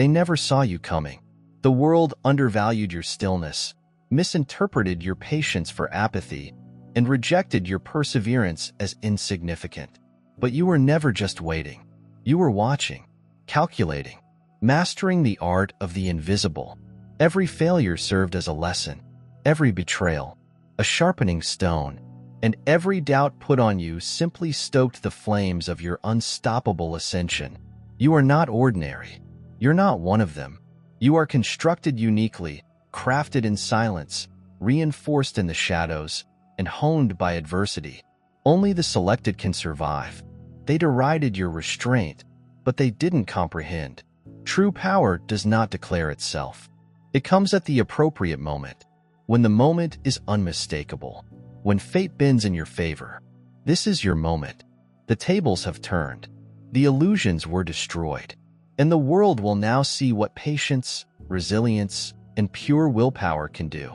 They never saw you coming. The world undervalued your stillness, misinterpreted your patience for apathy, and rejected your perseverance as insignificant. But you were never just waiting. You were watching, calculating, mastering the art of the invisible. Every failure served as a lesson, every betrayal, a sharpening stone, and every doubt put on you simply stoked the flames of your unstoppable ascension. You are not ordinary. You're not one of them. You are constructed uniquely, crafted in silence, reinforced in the shadows, and honed by adversity. Only the selected can survive. They derided your restraint, but they didn't comprehend. True power does not declare itself. It comes at the appropriate moment, when the moment is unmistakable, when fate bends in your favor. This is your moment. The tables have turned. The illusions were destroyed. And the world will now see what patience, resilience, and pure willpower can do.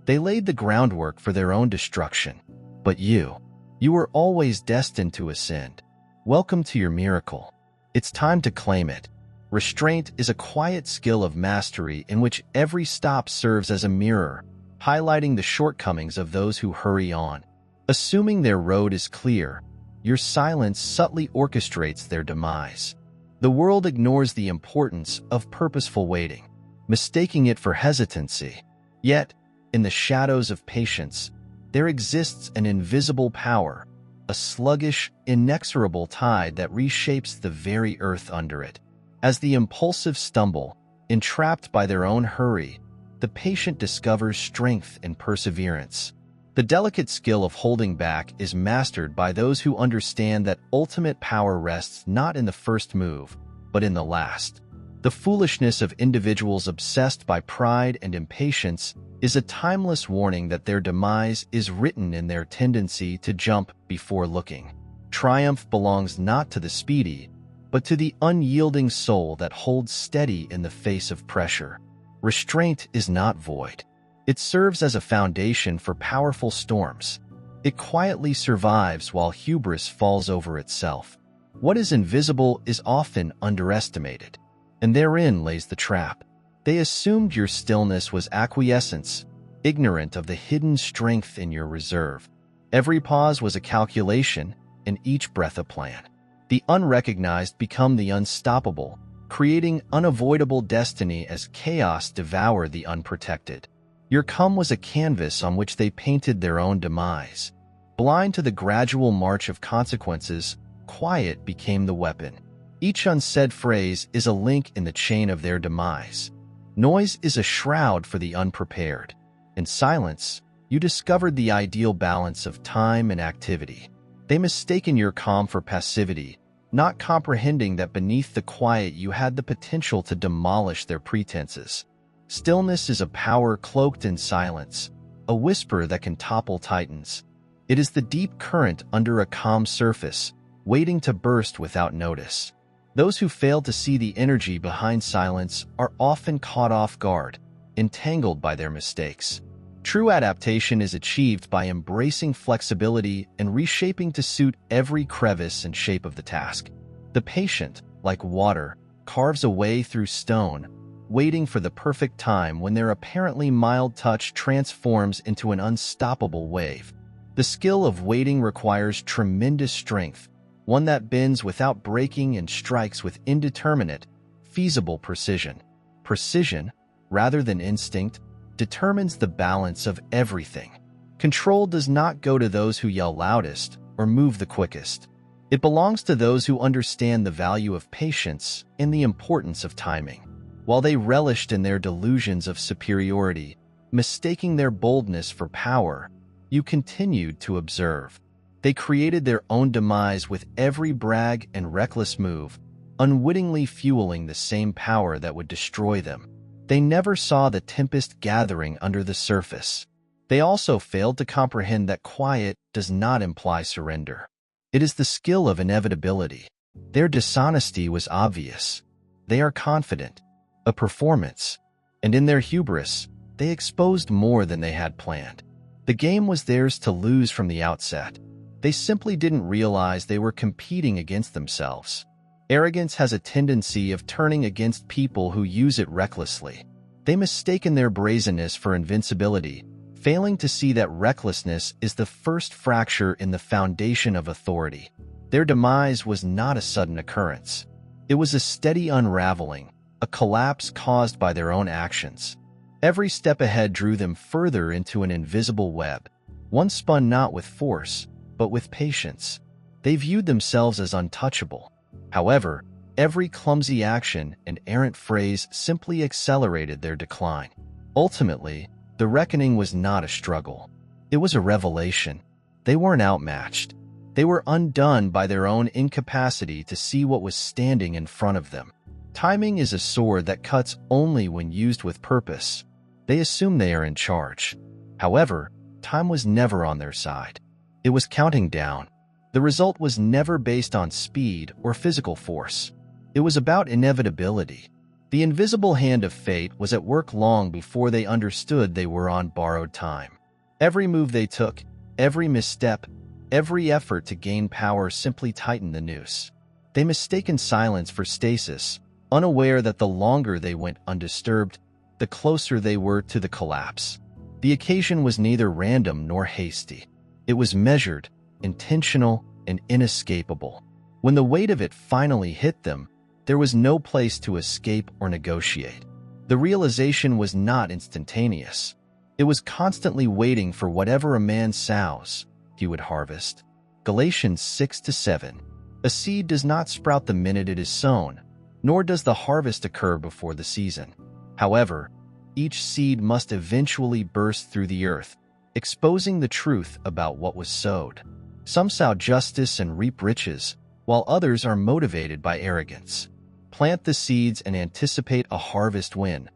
They laid the groundwork for their own destruction. But you were always destined to ascend. Welcome to your miracle. It's time to claim it. Restraint is a quiet skill of mastery in which every stop serves as a mirror, highlighting the shortcomings of those who hurry on. Assuming their road is clear, your silence subtly orchestrates their demise. The world ignores the importance of purposeful waiting, mistaking it for hesitancy. Yet, in the shadows of patience, there exists an invisible power, a sluggish, inexorable tide that reshapes the very earth under it. As the impulsive stumble, entrapped by their own hurry, the patient discovers strength and perseverance. The delicate skill of holding back is mastered by those who understand that ultimate power rests not in the first move, but in the last. The foolishness of individuals obsessed by pride and impatience is a timeless warning that their demise is written in their tendency to jump before looking. Triumph belongs not to the speedy, but to the unyielding soul that holds steady in the face of pressure. Restraint is not void. It serves as a foundation for powerful storms. It quietly survives while hubris falls over itself. What is invisible is often underestimated, and therein lays the trap. They assumed your stillness was acquiescence, ignorant of the hidden strength in your reserve. Every pause was a calculation, and each breath a plan. The unrecognized become the unstoppable, creating unavoidable destiny as chaos devoured the unprotected. Your come was a canvas on which they painted their own demise. Blind to the gradual march of consequences, quiet became the weapon. Each unsaid phrase is a link in the chain of their demise. Noise is a shroud for the unprepared. In silence, you discovered the ideal balance of time and activity. They mistaken your calm for passivity, not comprehending that beneath the quiet you had the potential to demolish their pretenses. Stillness is a power cloaked in silence, a whisper that can topple titans. It is the deep current under a calm surface, waiting to burst without notice. Those who fail to see the energy behind silence are often caught off guard, entangled by their mistakes. True adaptation is achieved by embracing flexibility and reshaping to suit every crevice and shape of the task. The patient, like water, carves a way through stone, waiting for the perfect time when their apparently mild touch transforms into an unstoppable wave. The skill of waiting requires tremendous strength, one that bends without breaking and strikes with indeterminate, feasible precision. Precision, rather than instinct, determines the balance of everything. Control does not go to those who yell loudest or move the quickest. It belongs to those who understand the value of patience and the importance of timing. While they relished in their delusions of superiority, mistaking their boldness for power, you continued to observe. They created their own demise with every brag and reckless move, unwittingly fueling the same power that would destroy them. They never saw the tempest gathering under the surface. They also failed to comprehend that quiet does not imply surrender. It is the skill of inevitability. Their dishonesty was obvious. They are confident, a performance, and in their hubris, they exposed more than they had planned. The game was theirs to lose from the outset. They simply didn't realize they were competing against themselves. Arrogance has a tendency of turning against people who use it recklessly. They mistaken their brazenness for invincibility, failing to see that recklessness is the first fracture in the foundation of authority. Their demise was not a sudden occurrence. It was a steady unraveling, a collapse caused by their own actions. Every step ahead drew them further into an invisible web, one spun not with force, but with patience. They viewed themselves as untouchable. However, every clumsy action and errant phrase simply accelerated their decline. Ultimately, the reckoning was not a struggle. It was a revelation. They weren't outmatched. They were undone by their own incapacity to see what was standing in front of them. Timing is a sword that cuts only when used with purpose. They assume they are in charge. However, time was never on their side. It was counting down. The result was never based on speed or physical force. It was about inevitability. The invisible hand of fate was at work long before they understood they were on borrowed time. Every move they took, every misstep, every effort to gain power simply tightened the noose. They mistaken silence for stasis, unaware that the longer they went undisturbed, the closer they were to the collapse. The occasion was neither random nor hasty. It was measured, intentional, and inescapable. When the weight of it finally hit them, there was no place to escape or negotiate. The realization was not instantaneous. It was constantly waiting for whatever a man sows, he would harvest. Galatians 6-7. A seed does not sprout the minute it is sown, nor does the harvest occur before the season. However, each seed must eventually burst through the earth, exposing the truth about what was sowed. Some sow justice and reap riches, while others are motivated by arrogance. Plant the seeds and anticipate a harvest when,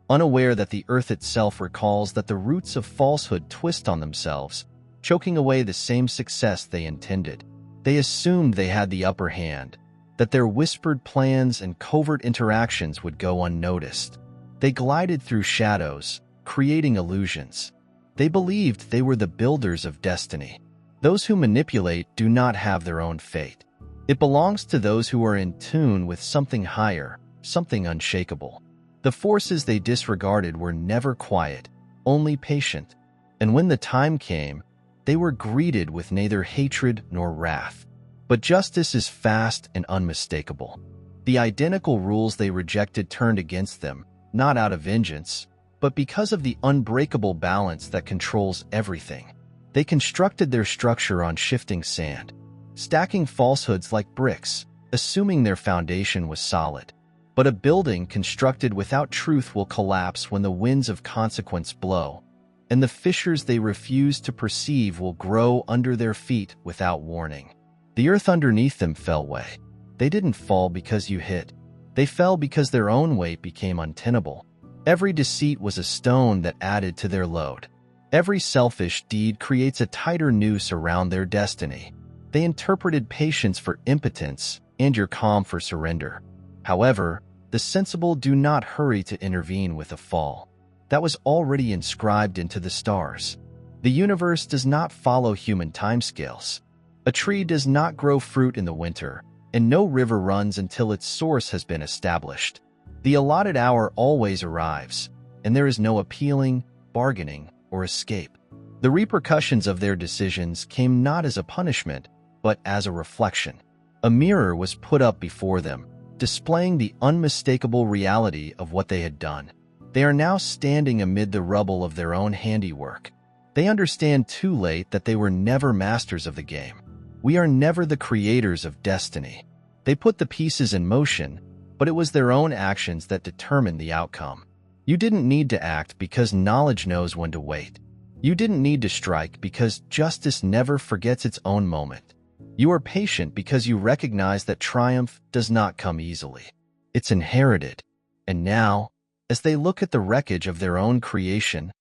unaware that the earth itself recalls that the roots of falsehood twist on themselves, choking away the same success they intended. They assumed they had the upper hand, that their whispered plans and covert interactions would go unnoticed. They glided through shadows, creating illusions. They believed they were the builders of destiny. Those who manipulate do not have their own fate. It belongs to those who are in tune with something higher, something unshakable. The forces they disregarded were never quiet, only patient, and when the time came, they were greeted with neither hatred nor wrath. But justice is fast and unmistakable. The identical rules they rejected turned against them, not out of vengeance, but because of the unbreakable balance that controls everything. They constructed their structure on shifting sand, stacking falsehoods like bricks, assuming their foundation was solid. But a building constructed without truth will collapse when the winds of consequence blow, and the fissures they refuse to perceive will grow under their feet without warning. The earth underneath them fell away. They didn't fall because you hit. They fell because their own weight became untenable. Every deceit was a stone that added to their load. Every selfish deed creates a tighter noose around their destiny. They interpreted patience for impotence and your calm for surrender. However, the sensible do not hurry to intervene with a fall. That was already inscribed into the stars. The universe does not follow human timescales. A tree does not grow fruit in the winter, and no river runs until its source has been established. The allotted hour always arrives, and there is no appealing, bargaining, or escape. The repercussions of their decisions came not as a punishment, but as a reflection. A mirror was put up before them, displaying the unmistakable reality of what they had done. They are now standing amid the rubble of their own handiwork. They understand too late that they were never masters of the game. We are never the creators of destiny. They put the pieces in motion, but it was their own actions that determined the outcome. You didn't need to act because knowledge knows when to wait. You didn't need to strike because justice never forgets its own moment. You are patient because you recognize that triumph does not come easily. It's inherited. And now, as they look at the wreckage of their own creation,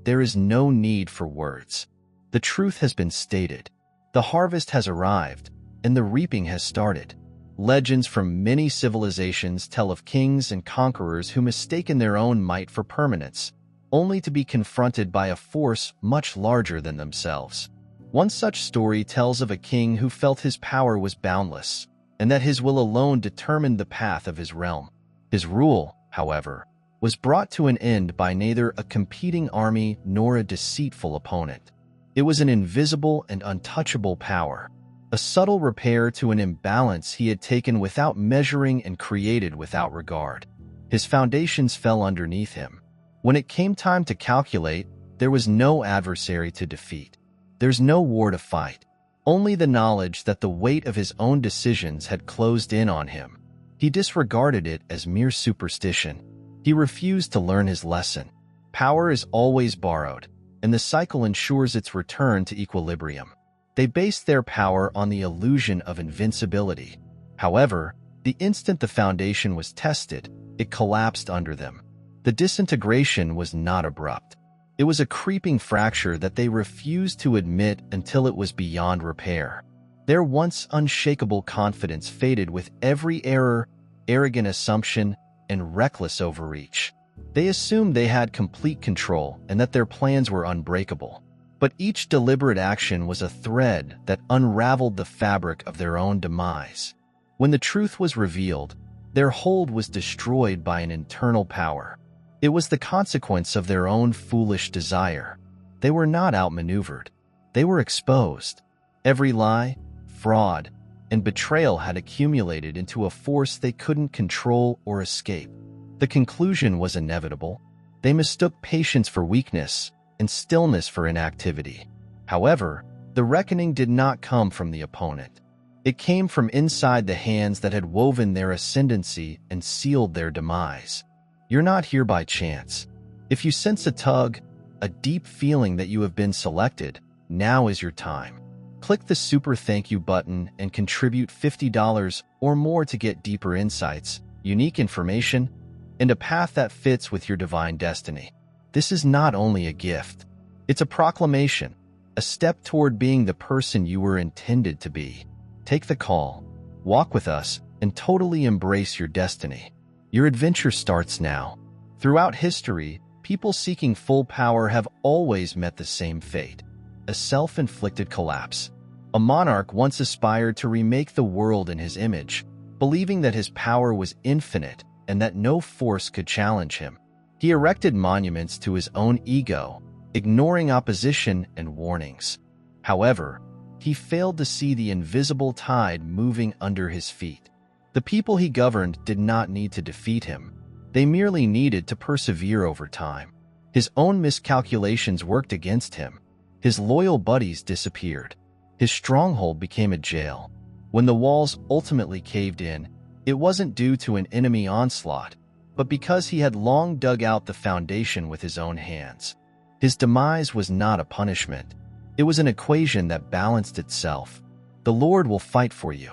there is no need for words. The truth has been stated. The harvest has arrived, and the reaping has started. Legends from many civilizations tell of kings and conquerors who mistaken their own might for permanence, only to be confronted by a force much larger than themselves. One such story tells of a king who felt his power was boundless, and that his will alone determined the path of his realm. His rule, however, was brought to an end by neither a competing army nor a deceitful opponent. It was an invisible and untouchable power, a subtle repair to an imbalance he had taken without measuring and created without regard. His foundations fell underneath him. When it came time to calculate, there was no adversary to defeat. There's no war to fight, only the knowledge that the weight of his own decisions had closed in on him. He disregarded it as mere superstition. He refused to learn his lesson. Power is always borrowed, and the cycle ensures its return to equilibrium. They based their power on the illusion of invincibility. However, the instant the foundation was tested, it collapsed under them. The disintegration was not abrupt. It was a creeping fracture that they refused to admit until it was beyond repair. Their once unshakable confidence faded with every error, arrogant assumption, and reckless overreach. They assumed they had complete control and that their plans were unbreakable. But each deliberate action was a thread that unraveled the fabric of their own demise. When the truth was revealed, their hold was destroyed by an internal power. It was the consequence of their own foolish desire. They were not outmaneuvered. They were exposed. Every lie, fraud, and betrayal had accumulated into a force they couldn't control or escape. The conclusion was inevitable. They mistook patience for weakness and stillness for inactivity. However, the reckoning did not come from the opponent. It came from inside the hands that had woven their ascendancy and sealed their demise. You're not here by chance. If you sense a tug, a deep feeling that you have been selected, now is your time. Click the super thank you button and contribute $50 or more to get deeper insights, unique information, and a path that fits with your divine destiny. This is not only a gift, it's a proclamation, a step toward being the person you were intended to be. Take the call, walk with us, and totally embrace your destiny. Your adventure starts now. Throughout history, people seeking full power have always met the same fate: a self-inflicted collapse. A monarch once aspired to remake the world in his image, believing that his power was infinite and that no force could challenge him. He erected monuments to his own ego, ignoring opposition and warnings. However, he failed to see the invisible tide moving under his feet. The people he governed did not need to defeat him. They merely needed to persevere over time. His own miscalculations worked against him. His loyal buddies disappeared. His stronghold became a jail. When the walls ultimately caved in, it wasn't due to an enemy onslaught, but because he had long dug out the foundation with his own hands. His demise was not a punishment. It was an equation that balanced itself. The Lord will fight for you.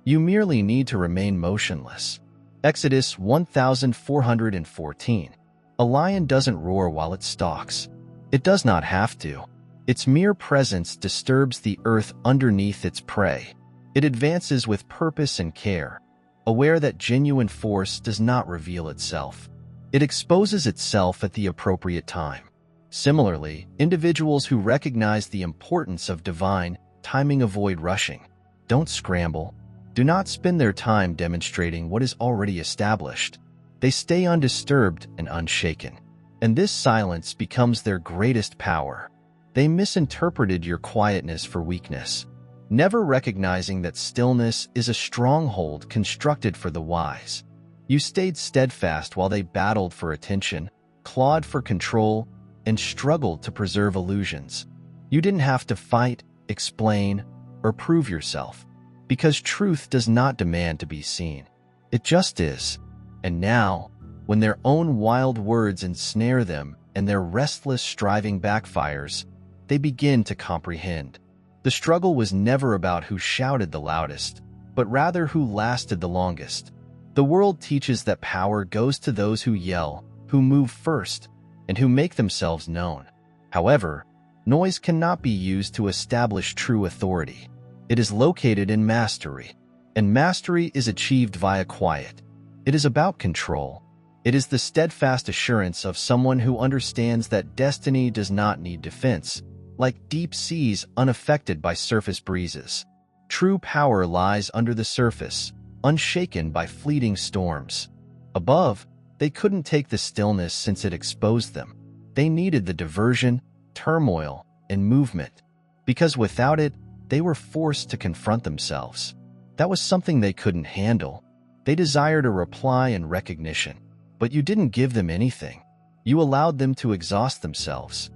You merely need to remain motionless. Exodus 1414. A lion doesn't roar while it stalks. It does not have to. Its mere presence disturbs the earth underneath its prey. It advances with purpose and care, aware that genuine force does not reveal itself. It exposes itself at the appropriate time. Similarly, individuals who recognize the importance of divine timing avoid rushing. Don't scramble. Do not spend their time demonstrating what is already established. They stay undisturbed and unshaken. And this silence becomes their greatest power. They misinterpreted your quietness for weakness, never recognizing that stillness is a stronghold constructed for the wise. You stayed steadfast while they battled for attention, clawed for control, and struggled to preserve illusions. You didn't have to fight, explain, or prove yourself, because truth does not demand to be seen. It just is. And now, when their own wild words ensnare them and their restless striving backfires, they begin to comprehend. The struggle was never about who shouted the loudest, but rather who lasted the longest. The world teaches that power goes to those who yell, who move first, and who make themselves known. However, noise cannot be used to establish true authority. It is located in mastery, and mastery is achieved via quiet. It is about control. It is the steadfast assurance of someone who understands that destiny does not need defense, like deep seas unaffected by surface breezes. True power lies under the surface, unshaken by fleeting storms. Above, they couldn't take the stillness since it exposed them. They needed the diversion, turmoil, and movement, because without it, they were forced to confront themselves. That was something they couldn't handle. They desired a reply and recognition, but you didn't give them anything. You allowed them to exhaust themselves.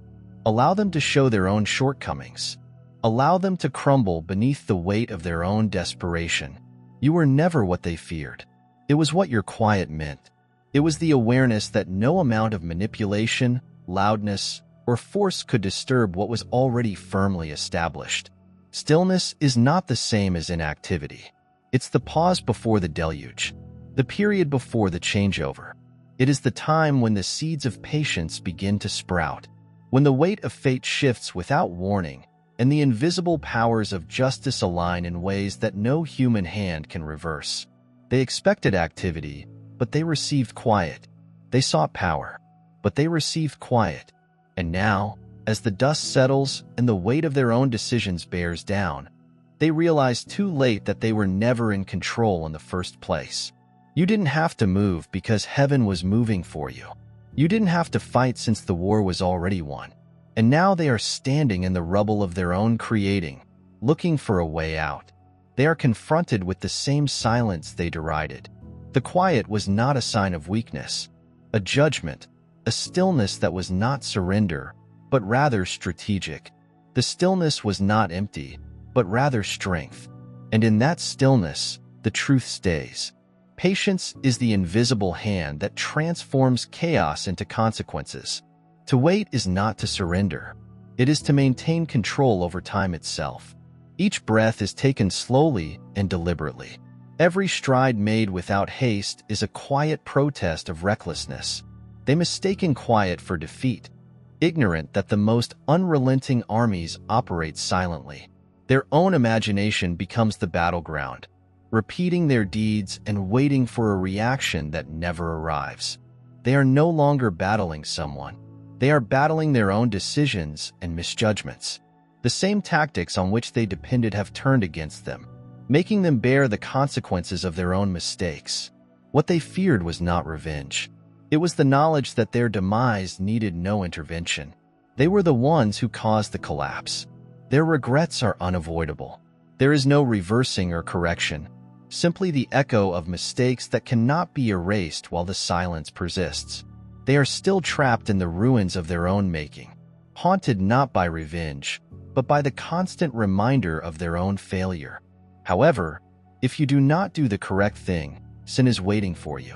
Allow them to show their own shortcomings. Allow them to crumble beneath the weight of their own desperation. You were never what they feared. It was what your quiet meant. It was the awareness that no amount of manipulation, loudness, or force could disturb what was already firmly established. Stillness is not the same as inactivity. It's the pause before the deluge, the period before the changeover. It is the time when the seeds of patience begin to sprout, when the weight of fate shifts without warning, and the invisible powers of justice align in ways that no human hand can reverse. They expected activity, but they received quiet. They sought power, but they received quiet. And now, as the dust settles and the weight of their own decisions bears down, they realize too late that they were never in control in the first place. You didn't have to move because heaven was moving for you. You didn't have to fight since the war was already won. And now they are standing in the rubble of their own creating, looking for a way out. They are confronted with the same silence they derided. The quiet was not a sign of weakness, a judgment, a stillness that was not surrender, but rather strategic. The stillness was not empty, but rather strength. And in that stillness, the truth stays. Patience is the invisible hand that transforms chaos into consequences. To wait is not to surrender. It is to maintain control over time itself. Each breath is taken slowly and deliberately. Every stride made without haste is a quiet protest of recklessness. They mistaken quiet for defeat, ignorant that the most unrelenting armies operate silently. Their own imagination becomes the battleground, repeating their deeds and waiting for a reaction that never arrives. They are no longer battling someone. They are battling their own decisions and misjudgments. The same tactics on which they depended have turned against them, making them bear the consequences of their own mistakes. What they feared was not revenge. It was the knowledge that their demise needed no intervention. They were the ones who caused the collapse. Their regrets are unavoidable. There is no reversing or correction, simply the echo of mistakes that cannot be erased while the silence persists. They are still trapped in the ruins of their own making, haunted not by revenge, but by the constant reminder of their own failure. However, if you do not do the correct thing, sin is waiting for you.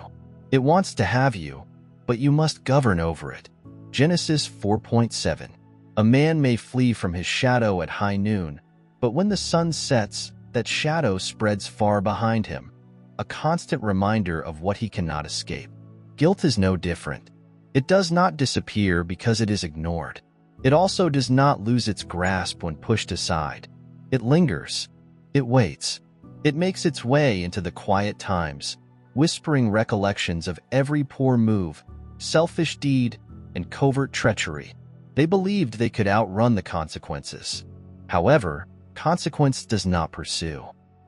It wants to have you, but you must govern over it. Genesis 4:7. A man may flee from his shadow at high noon, but when the sun sets, that shadow spreads far behind him, a constant reminder of what he cannot escape. Guilt is no different. It does not disappear because it is ignored. It also does not lose its grasp when pushed aside. It lingers. It waits. It makes its way into the quiet times, whispering recollections of every poor move, selfish deed, and covert treachery. They believed they could outrun the consequences. However, consequence does not pursue.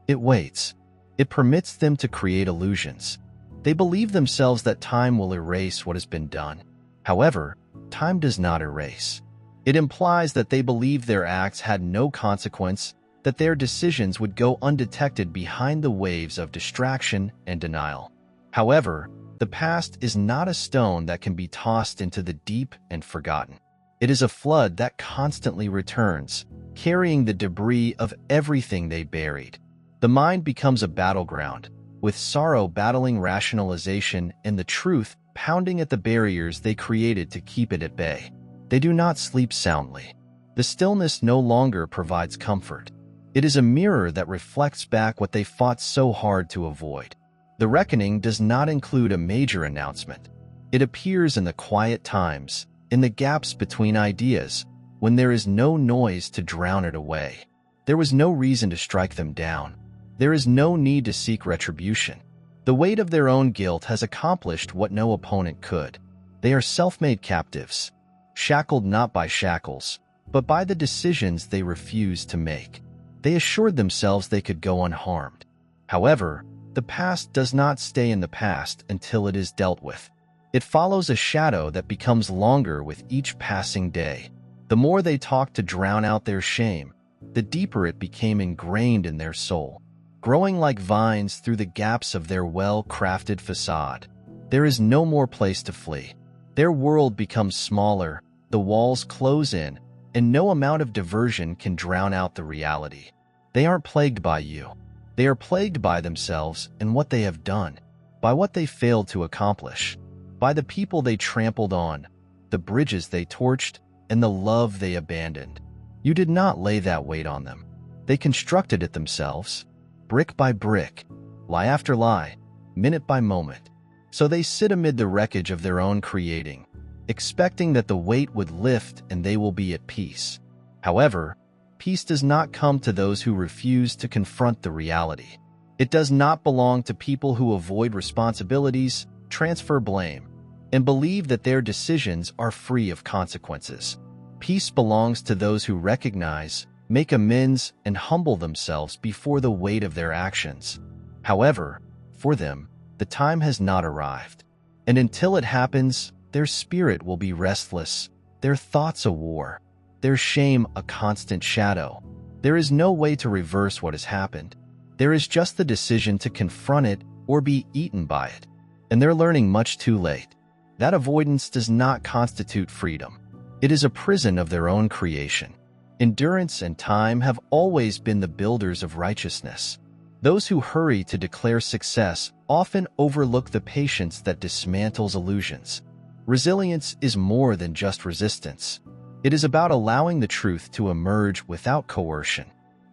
It waits. It permits them to create illusions. They believe themselves that time will erase what has been done. However, time does not erase. It implies that they believed their acts had no consequence, that their decisions would go undetected behind the waves of distraction and denial. However, the past is not a stone that can be tossed into the deep and forgotten. It is a flood that constantly returns, carrying the debris of everything they buried. The mind becomes a battleground, with sorrow battling rationalization and the truth pounding at the barriers they created to keep it at bay. They do not sleep soundly. The stillness no longer provides comfort. It is a mirror that reflects back what they fought so hard to avoid. The reckoning does not include a major announcement. It appears in the quiet times, in the gaps between ideas, when there is no noise to drown it away. There was no reason to strike them down. There is no need to seek retribution. The weight of their own guilt has accomplished what no opponent could. They are self-made captives, shackled not by shackles, but by the decisions they refuse to make. They assured themselves they could go unharmed. However, the past does not stay in the past until it is dealt with. It follows a shadow that becomes longer with each passing day. The more they talked to drown out their shame, the deeper it became ingrained in their soul, growing like vines through the gaps of their well-crafted facade. There is no more place to flee. Their world becomes smaller, the walls close in, and no amount of diversion can drown out the reality. They aren't plagued by you. They are plagued by themselves and what they have done, by what they failed to accomplish, by the people they trampled on, the bridges they torched, and the love they abandoned. You did not lay that weight on them. They constructed it themselves, brick by brick, lie after lie, minute by moment. So they sit amid the wreckage of their own creating, expecting that the weight would lift and they will be at peace. However, peace does not come to those who refuse to confront the reality. It does not belong to people who avoid responsibilities, transfer blame, and believe that their decisions are free of consequences. Peace belongs to those who recognize, make amends, and humble themselves before the weight of their actions. However, for them, the time has not arrived. And until it happens, their spirit will be restless, their thoughts a war, their shame a constant shadow. There is no way to reverse what has happened. There is just the decision to confront it or be eaten by it. And they're learning much too late. That avoidance does not constitute freedom. It is a prison of their own creation. Endurance and time have always been the builders of righteousness. Those who hurry to declare success often overlook the patience that dismantles illusions. Resilience is more than just resistance. It is about allowing the truth to emerge without coercion.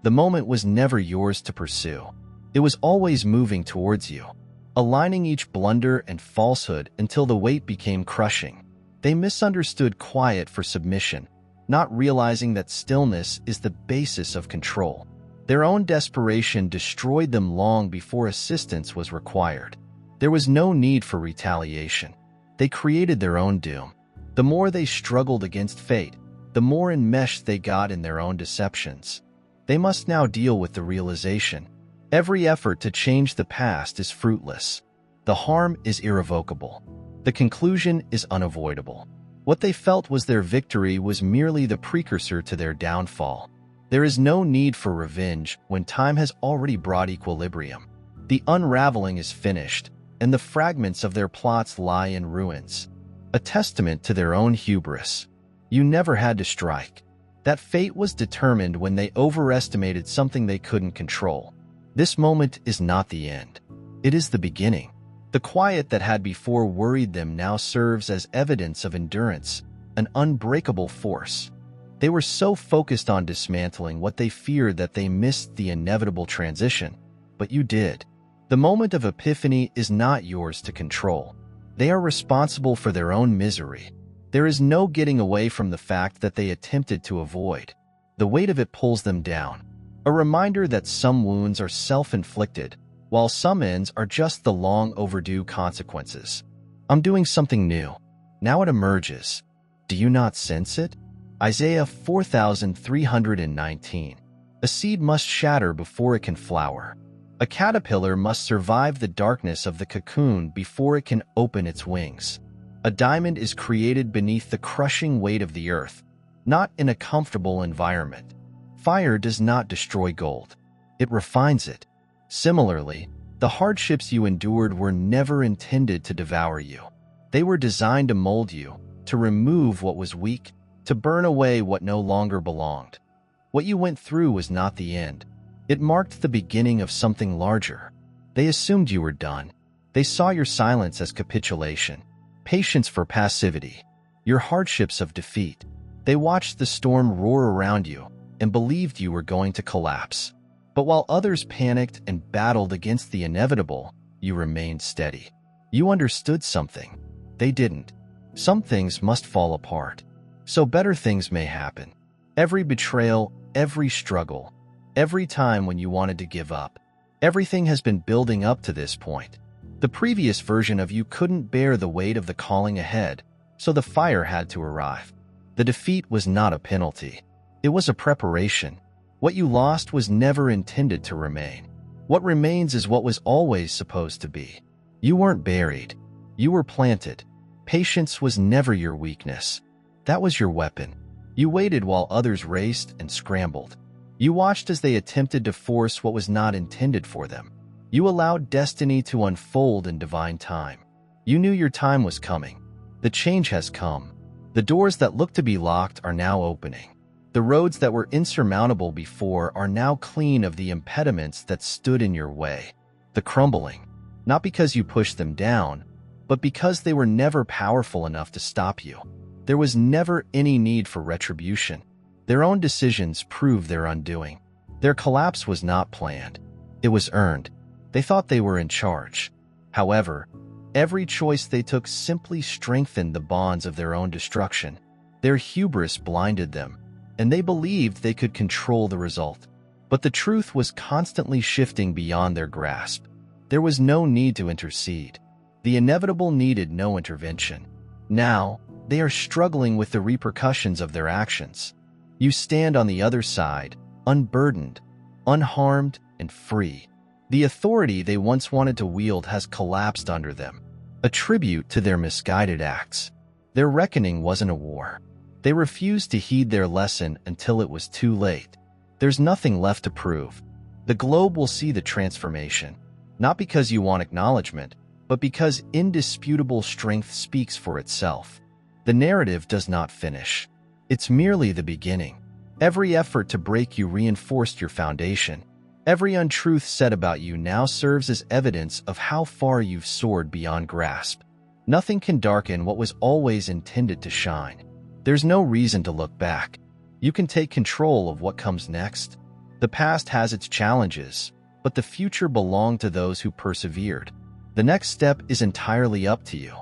The moment was never yours to pursue. It was always moving towards you, aligning each blunder and falsehood until the weight became crushing. They misunderstood quiet for submission, not realizing that stillness is the basis of control. Their own desperation destroyed them long before assistance was required. There was no need for retaliation. They created their own doom. The more they struggled against fate, the more enmeshed they got in their own deceptions. They must now deal with the realization. Every effort to change the past is fruitless. The harm is irrevocable. The conclusion is unavoidable. What they felt was their victory was merely the precursor to their downfall. There is no need for revenge when time has already brought equilibrium. The unraveling is finished, and the fragments of their plots lie in ruins. A testament to their own hubris. You never had to strike. That fate was determined when they overestimated something they couldn't control. This moment is not the end. It is the beginning. The quiet that had before worried them now serves as evidence of endurance, an unbreakable force. They were so focused on dismantling what they feared that they missed the inevitable transition. But you did. The moment of epiphany is not yours to control. They are responsible for their own misery. There is no getting away from the fact that they attempted to avoid. The weight of it pulls them down. A reminder that some wounds are self-inflicted, while some ends are just the long overdue consequences. I'm doing something new. Now it emerges. Do you not sense it? Isaiah 4319. A seed must shatter before it can flower. A caterpillar must survive the darkness of the cocoon before it can open its wings. A diamond is created beneath the crushing weight of the earth, not in a comfortable environment. Fire does not destroy gold. It refines it. Similarly, the hardships you endured were never intended to devour you. They were designed to mold you, to remove what was weak, to burn away what no longer belonged. What you went through was not the end. It marked the beginning of something larger. They assumed you were done. They saw your silence as capitulation, patience for passivity, your hardships of defeat. They watched the storm roar around you and believed you were going to collapse. But while others panicked and battled against the inevitable, you remained steady. You understood something. They didn't. Some things must fall apart, so better things may happen. Every betrayal, every struggle, every time when you wanted to give up, everything has been building up to this point. The previous version of you couldn't bear the weight of the calling ahead, so the fire had to arrive. The defeat was not a penalty. It was a preparation. What you lost was never intended to remain. What remains is what was always supposed to be. You weren't buried. You were planted. Patience was never your weakness. That was your weapon. You waited while others raced and scrambled. You watched as they attempted to force what was not intended for them. You allowed destiny to unfold in divine time. You knew your time was coming. The change has come. The doors that looked to be locked are now opening. The roads that were insurmountable before are now clean of the impediments that stood in your way. The crumbling, not because you pushed them down, but because they were never powerful enough to stop you. There was never any need for retribution. Their own decisions proved their undoing. Their collapse was not planned. It was earned. They thought they were in charge. However, every choice they took simply strengthened the bonds of their own destruction. Their hubris blinded them, and they believed they could control the result. But the truth was constantly shifting beyond their grasp. There was no need to intercede. The inevitable needed no intervention. Now, they are struggling with the repercussions of their actions. You stand on the other side, unburdened, unharmed, and free. The authority they once wanted to wield has collapsed under them, a tribute to their misguided acts. Their reckoning wasn't a war. They refused to heed their lesson until it was too late. There's nothing left to prove. The globe will see the transformation, not because you want acknowledgement, but because indisputable strength speaks for itself. The narrative does not finish. It's merely the beginning. Every effort to break you reinforced your foundation. Every untruth said about you now serves as evidence of how far you've soared beyond grasp. Nothing can darken what was always intended to shine. There's no reason to look back. You can take control of what comes next. The past has its challenges, but the future belonged to those who persevered. The next step is entirely up to you.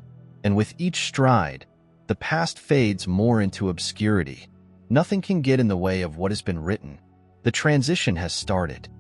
And with each stride, the past fades more into obscurity. Nothing can get in the way of what has been written. The transition has started.